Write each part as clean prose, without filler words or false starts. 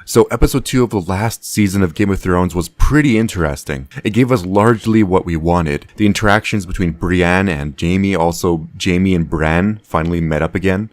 So episode 2 of the last season of Game of Thrones was pretty interesting. It gave us largely what we wanted. The interactions between Brienne and Jaime, also Jaime and Bran finally met up again.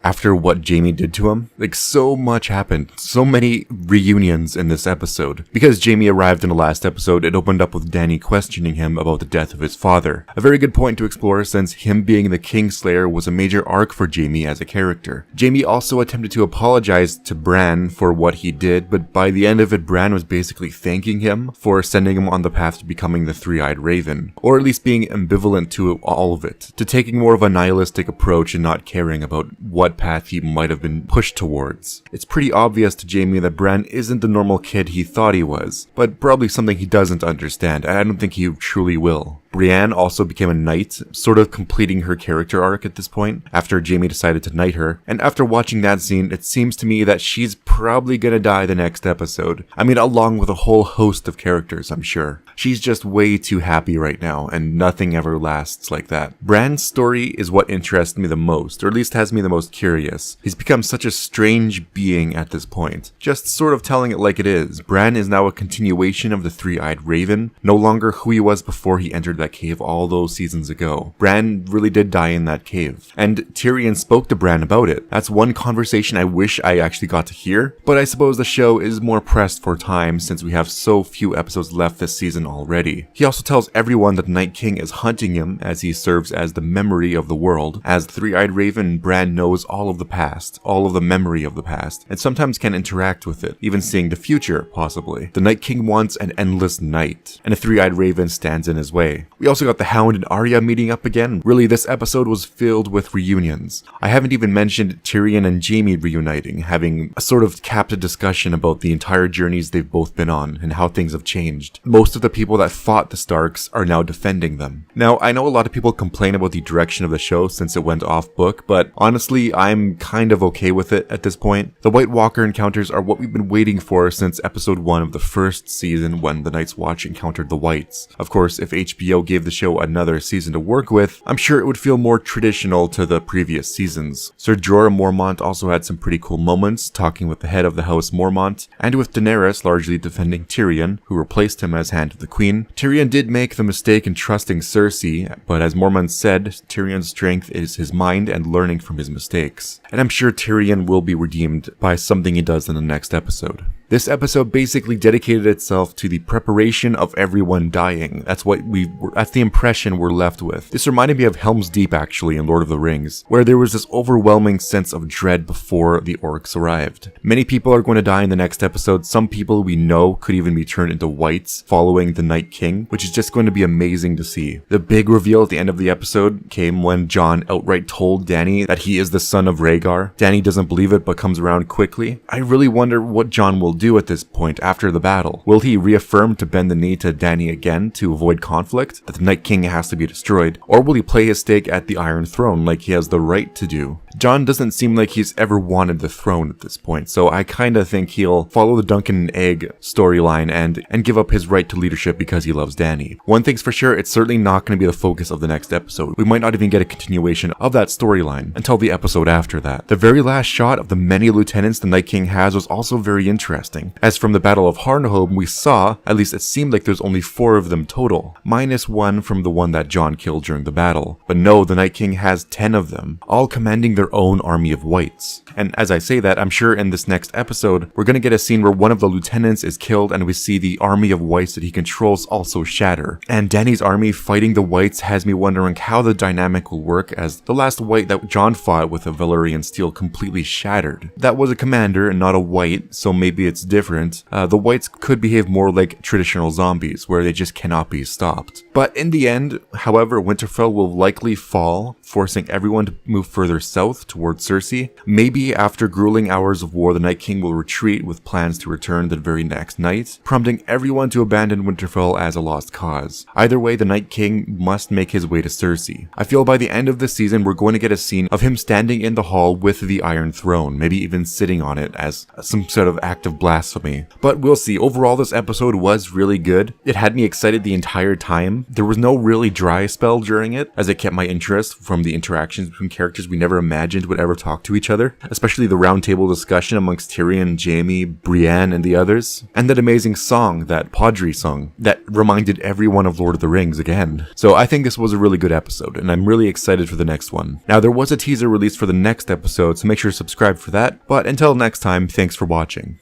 After what Jaime did to him, like so much happened, so many reunions in this episode. Because Jaime arrived in the last episode, it opened up with Dany questioning him about the death of his father. A very good point to explore since him being the Kingslayer was a major arc for Jaime as a character. Jaime also attempted to apologize to Bran for what he did, but by the end of it, Bran was basically thanking him for sending him on the path to becoming the Three-Eyed Raven, or at least being ambivalent to all of it, to taking more of a nihilistic approach and not caring about what path he might have been pushed towards. It's pretty obvious to Jaime that Bran isn't the normal kid he thought he was, but probably something he doesn't understand, and I don't think he truly will. Brienne also became a knight, sort of completing her character arc at this point, after Jaime decided to knight her, and after watching that scene, it seems to me that she's probably gonna die the next episode. I mean, along with a whole host of characters, I'm sure. She's just way too happy right now, and nothing ever lasts like that. Bran's story is what interests me the most, or at least has me the most curious. He's become such a strange being at this point. Just sort of telling it like it is, Bran is now a continuation of the Three-Eyed Raven, no longer who he was before he entered that cave all those seasons ago. Bran really did die in that cave, and Tyrion spoke to Bran about it. That's one conversation I wish I actually got to hear, but I suppose the show is more pressed for time since we have so few episodes left this season already. He also tells everyone that the Night King is hunting him as he serves as the memory of the world. As the Three-Eyed Raven, Bran knows all of the past, all of the memory of the past, and sometimes can interact with it, even seeing the future, possibly. The Night King wants an endless night, and a Three-Eyed Raven stands in his way. We also got the Hound and Arya meeting up again. Really, this episode was filled with reunions. I haven't even mentioned Tyrion and Jaime reuniting, having a sort of captive discussion about the entire journeys they've both been on and how things have changed. Most of the people that fought the Starks are now defending them. Now, I know a lot of people complain about the direction of the show since it went off book, but honestly, I'm kind of okay with it at this point. The White Walker encounters are what we've been waiting for since episode 1 of the first season when the Night's Watch encountered the Whites. Of course, if HBO gave the show another season to work with, I'm sure it would feel more traditional to the previous seasons. Ser Jorah Mormont also had some pretty cool moments, talking with the head of the House Mormont, and with Daenerys largely defending Tyrion, who replaced him as Hand of the Queen. Tyrion did make the mistake in trusting Cersei, but as Mormont said, Tyrion's strength is his mind and learning from his mistakes. And I'm sure Tyrion will be redeemed by something he does in the next episode. This episode basically dedicated itself to the preparation of everyone dying. That's the impression we're left with. This reminded me of Helm's Deep actually in Lord of the Rings, where there was this overwhelming sense of dread before the orcs arrived. Many people are going to die in the next episode. Some people we know could even be turned into whites following the Night King, which is just going to be amazing to see. The big reveal at the end of the episode came when Jon outright told Dany that he is the son of Rhaegar. Dany doesn't believe it but comes around quickly. I really wonder what Jon will do at this point after the battle. Will he reaffirm to bend the knee to Dany again to avoid conflict, that the Night King has to be destroyed, or will he play his stake at the Iron Throne like he has the right to do? Jon doesn't seem like he's ever wanted the throne at this point, so I kinda think he'll follow the Duncan and Egg storyline and give up his right to leadership because he loves Dany. One thing's for sure, it's certainly not going to be the focus of the next episode. We might not even get a continuation of that storyline until the episode after that. The very last shot of the many lieutenants the Night King has was also very interesting. As from the Battle of Harnholm, we saw, at least it seemed like there's only 4 of them total, minus 1 from the one that Jon killed during the battle. But no, the Night King has 10 of them, all commanding their own army of whites. And as I say that, I'm sure in this next episode, we're gonna get a scene where one of the lieutenants is killed and we see the army of whites that he controls also shatter. And Dany's army fighting the whites has me wondering how the dynamic will work, as the last white that Jon fought with a Valyrian steel completely shattered. That was a commander and not a white, so maybe it's different. The whites could behave more like traditional zombies, where they just cannot be stopped. But in the end, however, Winterfell will likely fall, forcing everyone to move further south towards Cersei. Maybe after grueling hours of war, the Night King will retreat with plans to return the very next night, prompting everyone to abandon Winterfell as a lost cause. Either way, the Night King must make his way to Cersei. I feel by the end of the season, we're going to get a scene of him standing in the hall with the Iron Throne, maybe even sitting on it as some sort of act of blasphemy. But we'll see. Overall, this episode was really good. It had me excited the entire time. There was no really dry spell during it, as it kept my interest from the interactions between characters we never imagined would ever talk to each other, especially the roundtable discussion amongst Tyrion, Jaime, Brienne, and the others, and that amazing song, that Podri song, that reminded everyone of Lord of the Rings again. So I think this was a really good episode, and I'm really excited for the next one. Now, there was a teaser released for the next episode, so make sure to subscribe for that, but until next time, thanks for watching.